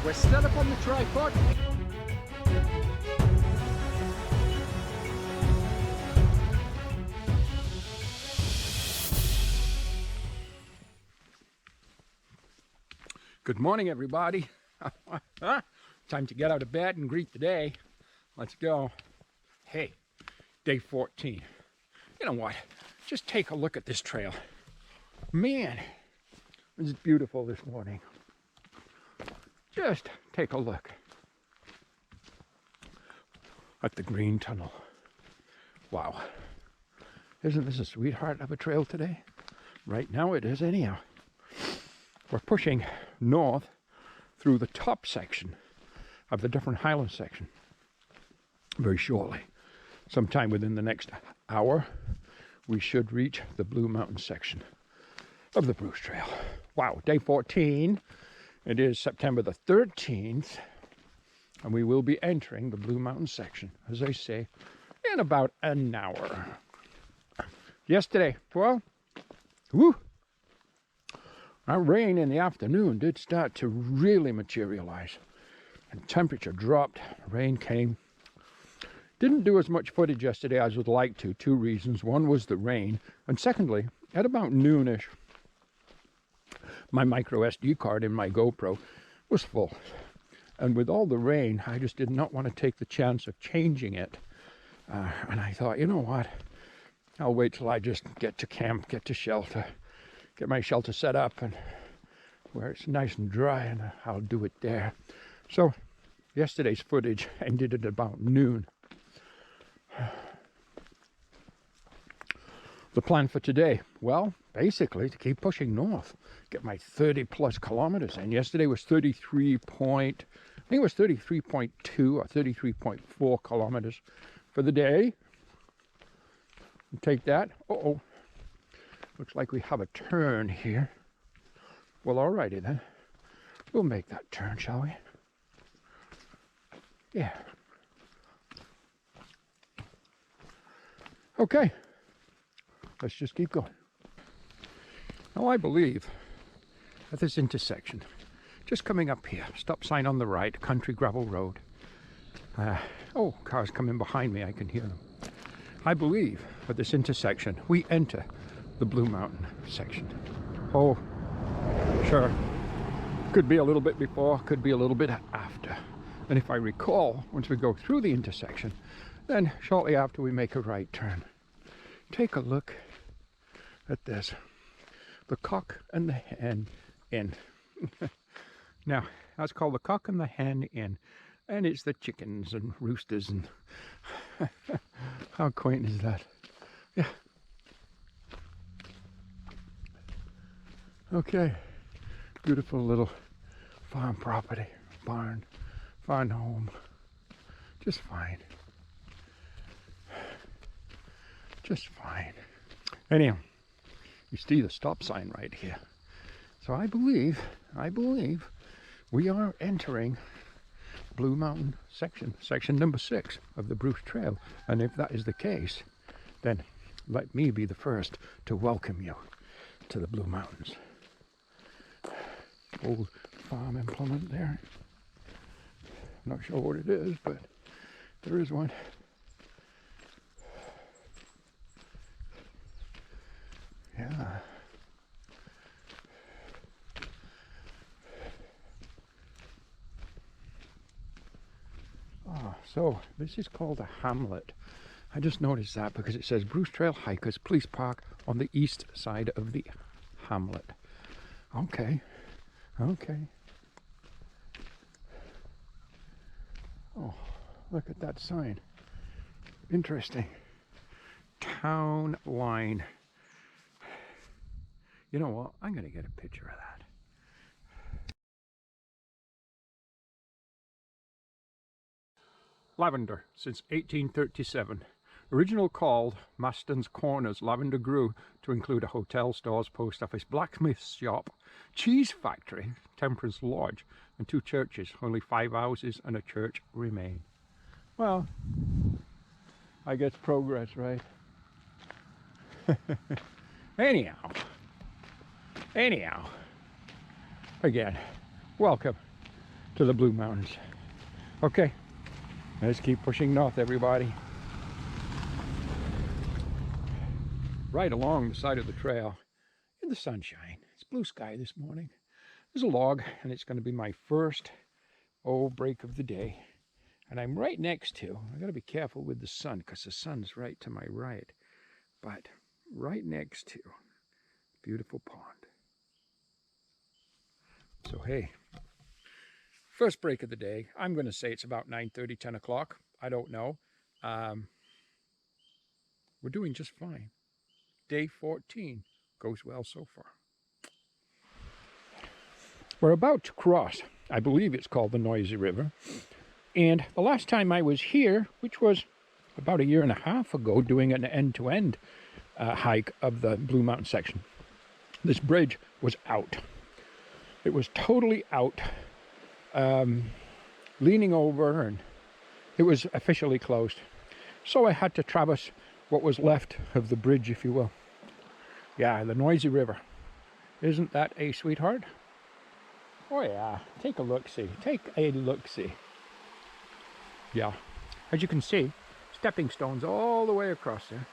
We're set up on the tripod. Good morning, everybody. Time to get out of bed and greet the day. Let's go. Hey, day 14. You know what? Just take a look at this trail. Man, it's beautiful this morning. Just take a look at the green tunnel. Wow. Isn't this a sweetheart of a trail today? Right now it is anyhow. We're pushing north through the top section of the different highland section very shortly. Sometime within the next hour, we should reach the Blue Mountain section of the Bruce Trail. Wow, day 14. It is September the 13th, and we will be entering the Blue Mountain section, as I say, in about an hour. Yesterday, well, whoo! Our rain in the afternoon did start to really materialize, and temperature dropped, rain came. Didn't do as much footage yesterday as I would like to. Two reasons. One was the rain, and secondly, at about noonish, my micro SD card in my GoPro was full. And with all the rain, I just did not want to take the chance of changing it. And I thought, you know what? I'll wait till I just get to camp, get to shelter, get my shelter set up and where it's nice and dry, and I'll do it there. So yesterday's footage ended at about noon. The plan for today, well, basically to keep pushing north, get my 30 plus kilometers in. Yesterday was 33 point, I think it was 33.2 or 33.4 kilometers for the day. And take that. Uh-oh. Looks like we have a turn here. Well, alrighty then. We'll make that turn, shall we? Yeah. Okay. Let's just keep going. Now I believe at this intersection, just coming up here, stop sign on the right, country gravel road. Oh, cars coming behind me, I can hear them. I believe at this intersection, we enter the Blue Mountain section. Oh, sure. Could be a little bit before, could be a little bit after. And if I recall, once we go through the intersection, then shortly after we make a right turn. Take a look at this. The Cock and the Hen Inn. Now, that's called the Cock and the Hen Inn. And it's the chickens and roosters and how quaint is that? Yeah. Okay. Beautiful little farm property, barn, farm home. Just fine. Just fine. Anyhow, you see the stop sign right here. So I believe we are entering Blue Mountain section number 6 of the Bruce Trail. And if that is the case, then let me be the first to welcome you to the Blue Mountains. Old farm implement there. Not sure what it is, but there is one. Yeah. Oh, so this is called a hamlet. I just noticed that because it says Bruce Trail hikers, please park on the east side of the hamlet. Okay. Okay. Oh, look at that sign. Interesting. Town line. You know what? I'm going to get a picture of that. Lavender since 1837. Original called Maston's Corners, lavender grew to include a hotel, stores, post office, blacksmith's shop, cheese factory, temperance lodge, and 2 churches. Only 5 houses and a church remain. Well, I guess progress, right? Anyhow, again, welcome to the Blue Mountains. Okay, let's keep pushing north, everybody. Right along the side of the trail in the sunshine. It's blue sky this morning. There's a log, and it's going to be my first break of the day. And I'm right next to, I got to be careful with the sun because the sun's right to my right, but right next to beautiful pond. So hey, first break of the day. I'm going to say it's about 9:30, 10 o'clock. I don't know. We're doing just fine. Day 14 goes well so far. We're about to cross, I believe it's called the Noisy River. And the last time I was here, which was about 1.5 years ago, doing an end-to-end hike of the Blue Mountain section, this bridge was out. It was totally out, leaning over, and it was officially closed. So I had to traverse what was left of the bridge, if you will. Yeah, the Noisy River. Isn't that a sweetheart? Oh yeah, take a look-see. Take a look-see. Yeah, as you can see, stepping stones all the way across there.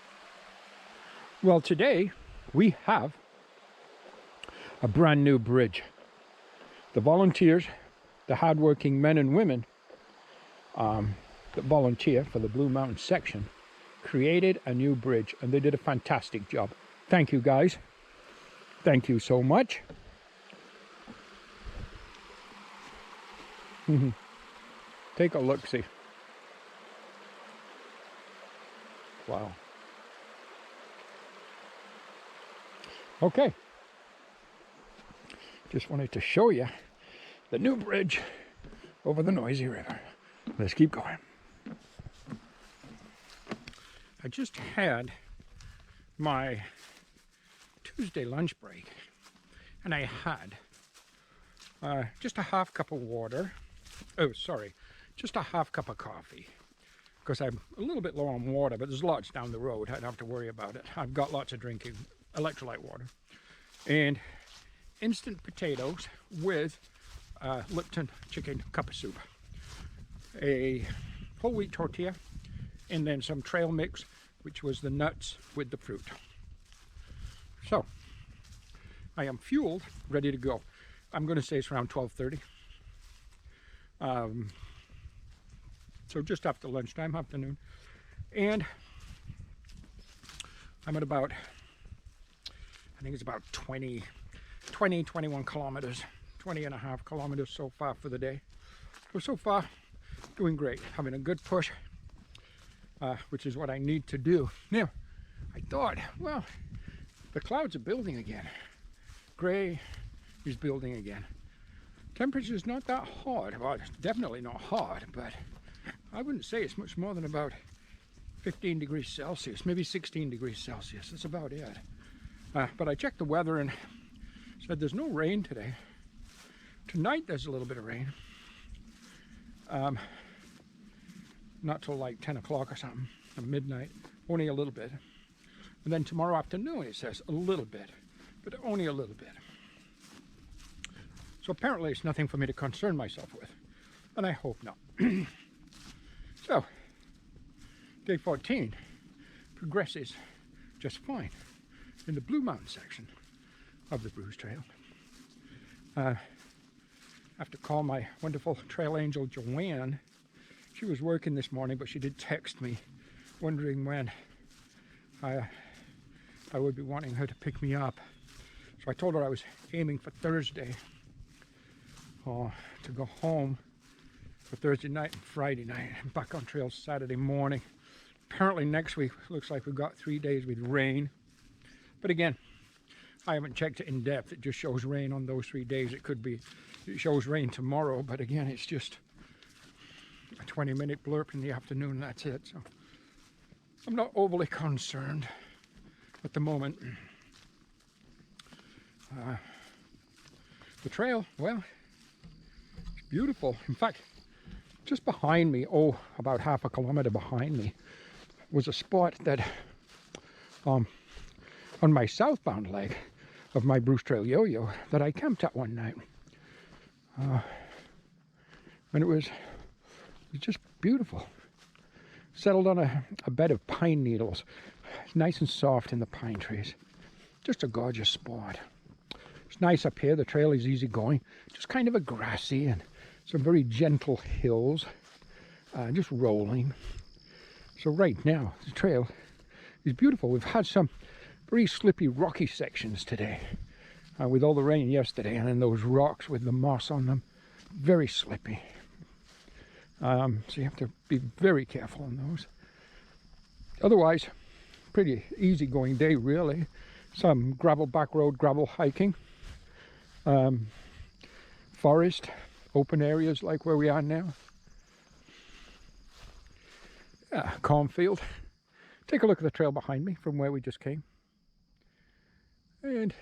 Well, today we have a brand new bridge. The volunteers, the hardworking men and women that volunteer for the Blue Mountain section, created a new bridge, and they did a fantastic job. Thank you, guys. Thank you so much. Take a look-see. Wow. Okay. Just wanted to show you the new bridge over the Noisy River. Let's keep going. I just had my Tuesday lunch break, and I had just a half cup of water. Oh, sorry, just a half cup of coffee, because I'm a little bit low on water, but there's lots down the road. I don't have to worry about it. I've got lots of drinking electrolyte water. And instant potatoes with Lipton chicken cup of soup. A whole wheat tortilla, and then some trail mix, which was the nuts with the fruit. So, I am fueled, ready to go. I'm going to say it's around 12:30. So just after lunchtime, afternoon. And I'm at about, I think it's about 21 kilometers, 20.5 kilometers so far for the day. So far, doing great. Having a good push, which is what I need to do. Now, I thought, well, the clouds are building again. Gray is building again. Temperature is not that hot. Well, it's definitely not hot, but I wouldn't say it's much more than about 15 degrees Celsius, maybe 16 degrees Celsius. That's about it. But I checked the weather and said there's no rain today. Tonight there's a little bit of rain. Not till like 10 o'clock or something, or midnight, only a little bit. And then tomorrow afternoon it says a little bit, but only a little bit. So apparently it's nothing for me to concern myself with, and I hope not. So, day 14 progresses just fine in the Blue Mountain section of the Bruce Trail. I have to call my wonderful trail angel Joanne. She was working this morning, but she did text me wondering when I would be wanting her to pick me up. So I told her I was aiming for Thursday to go home for Thursday night and Friday night, and back on trail Saturday morning. Apparently next week looks like we've got 3 days with rain. But again, I haven't checked it in depth. It just shows rain on those 3 days. It shows rain tomorrow, but again, it's just a 20-minute blurb in the afternoon, that's it. So I'm not overly concerned at the moment. The trail, well, it's beautiful. In fact, just behind me, about half a kilometer behind me, was a spot that on my southbound leg of my Bruce Trail yo-yo that I camped at one night. and it was just beautiful. Settled on a bed of pine needles. It's nice and soft in the pine trees. Just a gorgeous spot. It's nice up here. The trail is easy going. Just kind of a grassy and some very gentle hills. Just rolling. So right now, the trail is beautiful. We've had some very slippy, rocky sections today. With all the rain yesterday, and then those rocks with the moss on them. Very slippy. So you have to be very careful on those. Otherwise, pretty easy going day really. Some gravel back road, gravel hiking. Forest, open areas like where we are now. Cornfield. Take a look at the trail behind me from where we just came. And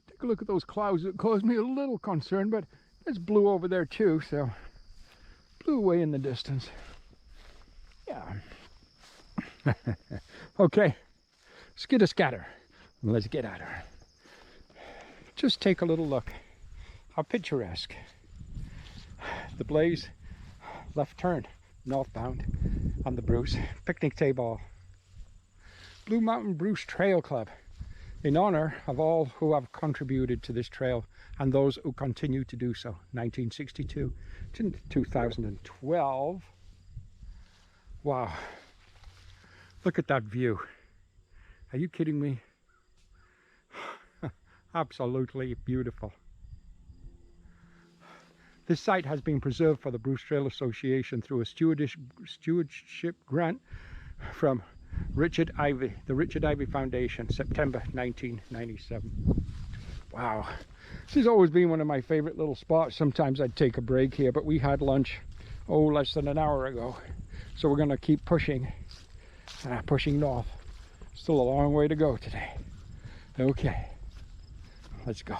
take a look at those clouds that caused me a little concern, but it's blue over there too, so blue away in the distance. Yeah. Okay, skitter scatter. Let's get at her. Just take a little look. How picturesque. The Blaze left turn northbound on the Bruce picnic table. Blue Mountain Bruce Trail Club, in honor of all who have contributed to this trail and those who continue to do so. 1962 to 2012. Wow. Look at that view. Are you kidding me? Absolutely beautiful. This site has been preserved for the Bruce Trail Association through a stewardship grant from Richard Ivy, the Richard Ivy Foundation, September 1997. Wow. This has always been one of my favorite little spots. Sometimes I'd take a break here, but we had lunch, less than an hour ago. So we're going to keep pushing north. Still a long way to go today. Okay, let's go.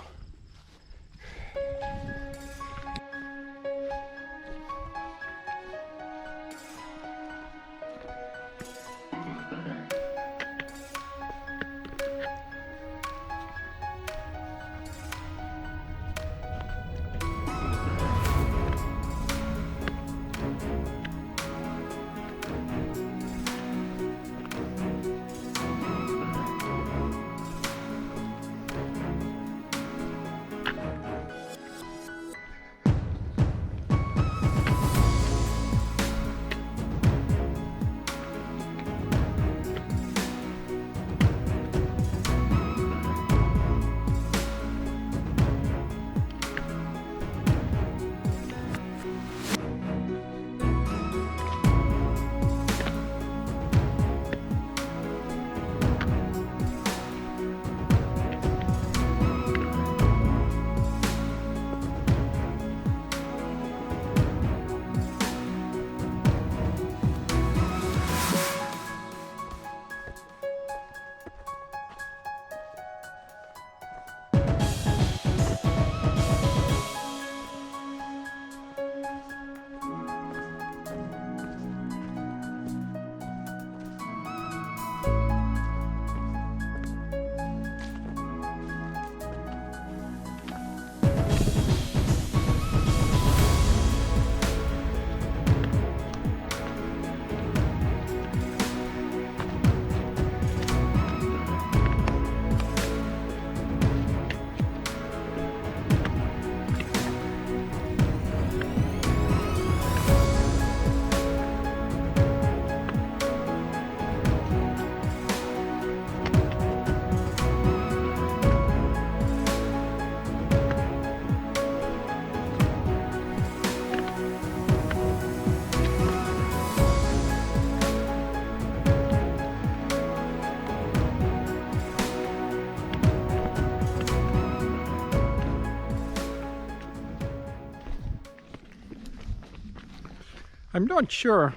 I'm not sure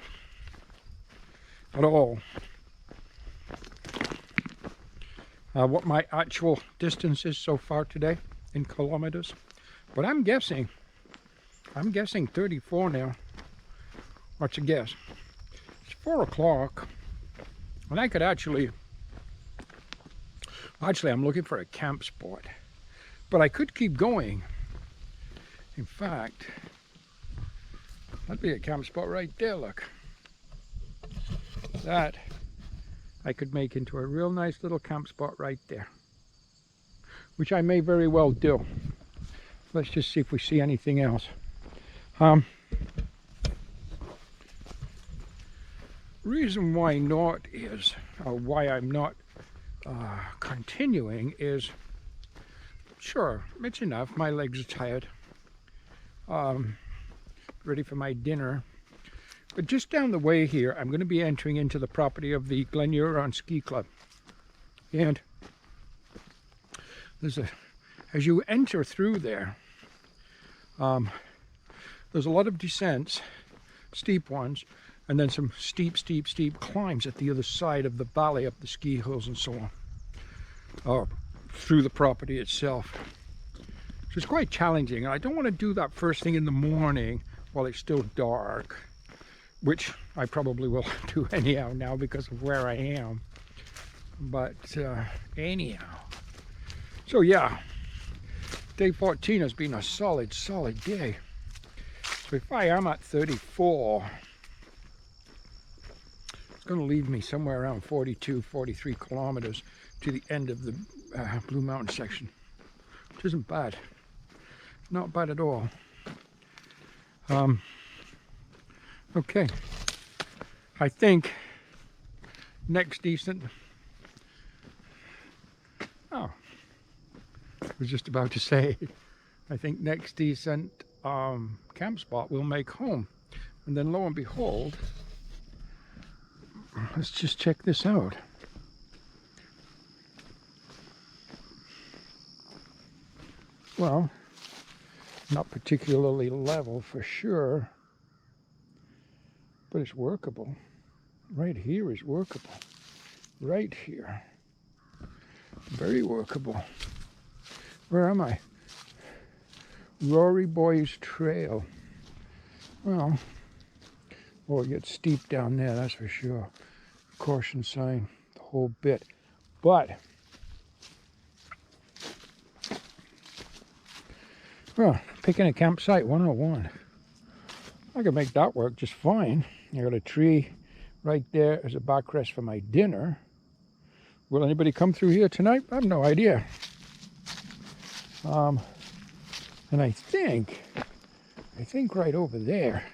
at all what my actual distance is so far today in kilometers, but I'm guessing 34 now. What's a guess? It's 4 o'clock, and I could actually I'm looking for a camp spot, but I could keep going. In fact, That'd be a camp spot right there, look. That I could make into a real nice little camp spot right there, which I may very well do. Let's just see if we see anything else. Reason why not is, or why I'm not continuing is, sure, it's enough. My legs are tired. Ready for my dinner. But just down the way here, I'm going to be entering into the property of the Glen Huron Ski Club. And there's as you enter through there, there's a lot of descents, steep ones, and then some steep climbs at the other side of the valley, up the ski hills and so on, or through the property itself. So it's quite challenging, and I don't want to do that first thing in the morning while it's still dark, which I probably will do anyhow now because of where I am. But anyhow, so yeah, day 14 has been a solid day. So if I am at 34, it's going to leave me somewhere around 42, 43 kilometers to the end of the Blue Mountain section, which isn't bad. Not bad at all. Okay, I think next decent, I was just about to say, I think next decent camp spot we'll make home. And then lo and behold, let's just check this out. Well, not particularly level for sure, but it's workable. Right here is workable. Right here. Very workable. Where am I? Rory Boys Trail. Well, it gets steep down there, that's for sure. Caution sign, the whole bit. But, well, picking a campsite 101. I can make that work just fine. I got a tree right there as a backrest for my dinner. Will anybody come through here tonight? I have no idea. And I think right over there,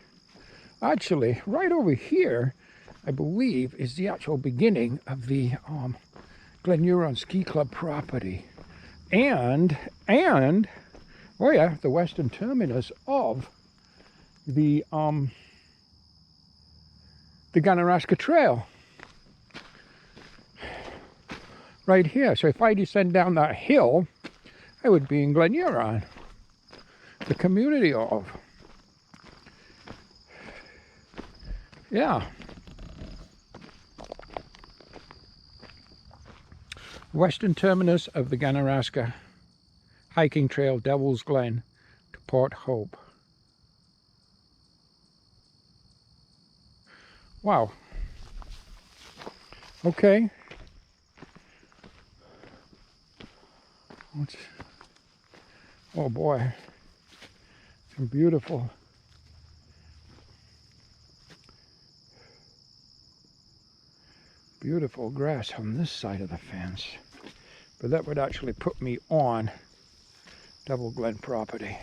actually right over here, I believe is the actual beginning of the Glen Huron Ski Club property. And oh yeah, the western terminus of the Ganaraska Trail. Right here. So if I descend down that hill, I would be in Glen Huron, the community of. Yeah. Western terminus of the Ganaraska hiking trail, Devil's Glen to Port Hope. Wow. Okay. Oh boy, some beautiful grass on this side of the fence, but that would actually put me on Devil Glen property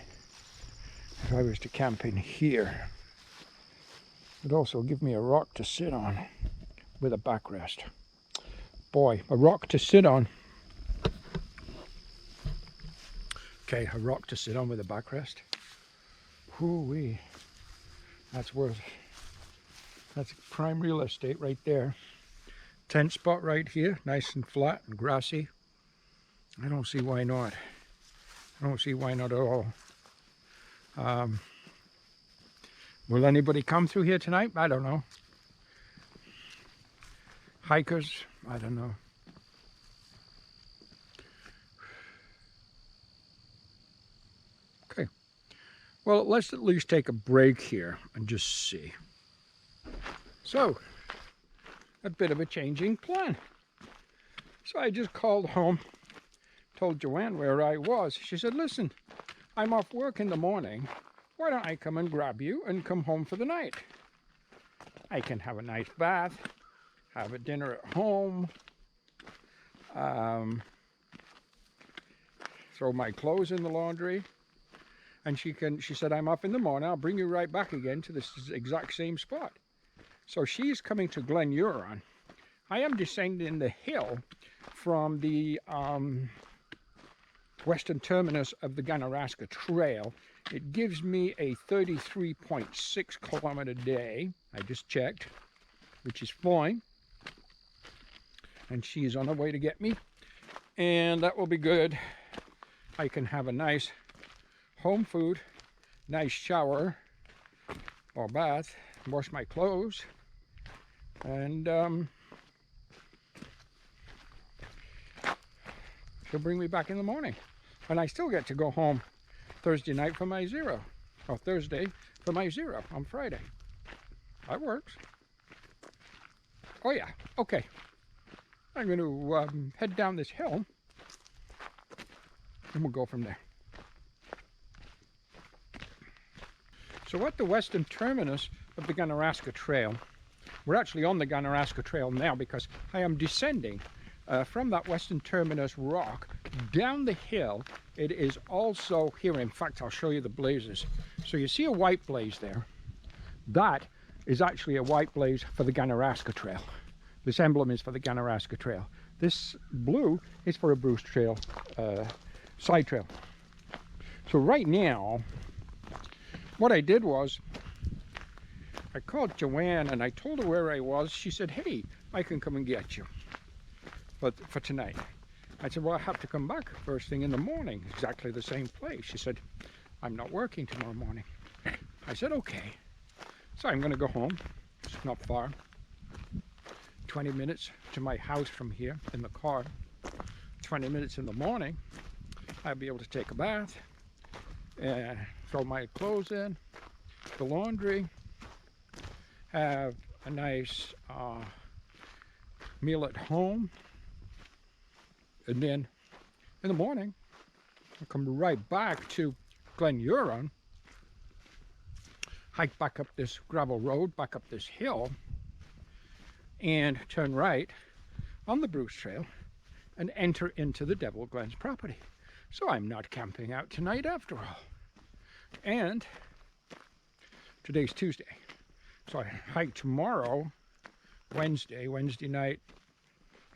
if I was to camp in here. It would also give me a rock to sit on with a backrest. Boy, a rock to sit on. Okay, a rock to sit on with a backrest. Hoo-wee. That's prime real estate right there. Tent spot right here, nice and flat and grassy. I don't see why not. I don't see why not at all. Will anybody come through here tonight? I don't know. Hikers? I don't know. Okay. Well, let's at least take a break here and just see. So, a bit of a changing plan. So I just called home, told Joanne where I was. She said, listen, I'm off work in the morning. why don't I come and grab you and come home for the night? I can have a nice bath, have a dinner at home, throw my clothes in the laundry, and she said, I'm up in the morning, I'll bring you right back again to this exact same spot. So she's coming to Glen Huron. I am descending the hill from the western terminus of the Ganaraska Trail. It gives me a 33.6 kilometer day. I just checked, which is fine. And she's on her way to get me. And that will be good. I can have a nice home food, nice shower or bath, wash my clothes, and she'll bring me back in the morning. And I still get to go home Thursday night for my zero, or Thursday for my zero on Friday. That works. Oh yeah, okay. I'm going to head down this hill, and we'll go from there. So at the western terminus of the Ganaraska Trail, we're actually on the Ganaraska Trail now because I am descending from that western terminus rock down the hill. It is also here, in fact, I'll show you the blazes. So you see a white blaze there. That is actually a white blaze for the Ganaraska Trail. This emblem is for the Ganaraska Trail. This blue is for a Bruce Trail side trail. So right now, what I did was, I called Joanne and I told her where I was. She said, hey, I can come and get you for tonight. I said, well, I have to come back first thing in the morning, exactly the same place. She said, I'm not working tomorrow morning. I said, okay. So I'm going to go home. It's not far. 20 minutes to my house from here in the car. 20 minutes in the morning, I'll be able to take a bath, throw my clothes in, the laundry, have a nice meal at home, and then in the morning I'll come right back to Glen Huron, hike back up this gravel road, back up this hill, and turn right on the Bruce Trail and enter into the Devil Glens property. So I'm not camping out tonight after all. And today's Tuesday. So I hike tomorrow, Wednesday night.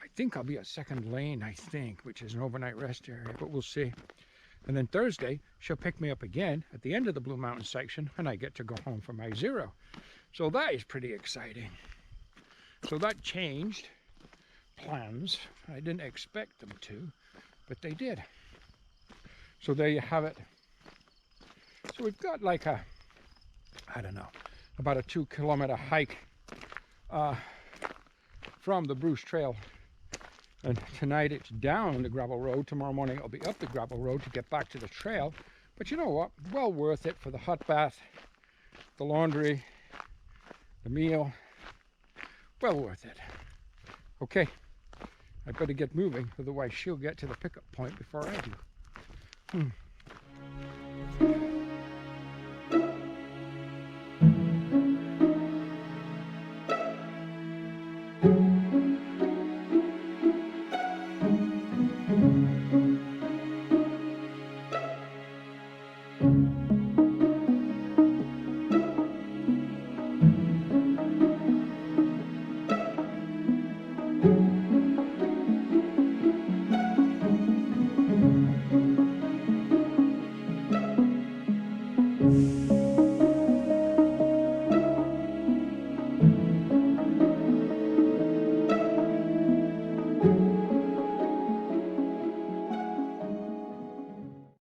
I think I'll be at Second Lane, I think, which is an overnight rest area, but we'll see. And then Thursday, she'll pick me up again at the end of the Blue Mountain section, and I get to go home for my zero. So that is pretty exciting. So that changed plans. I didn't expect them to, but they did. So there you have it. So we've got like a, I don't know, about a 2-kilometer hike from the Bruce Trail. And tonight it's down the gravel road. Tomorrow morning it'll be up the gravel road to get back to the trail. But you know what? Well worth it for the hot bath, the laundry, the meal. Well worth it. Okay, I better get moving, otherwise she'll get to the pickup point before I do.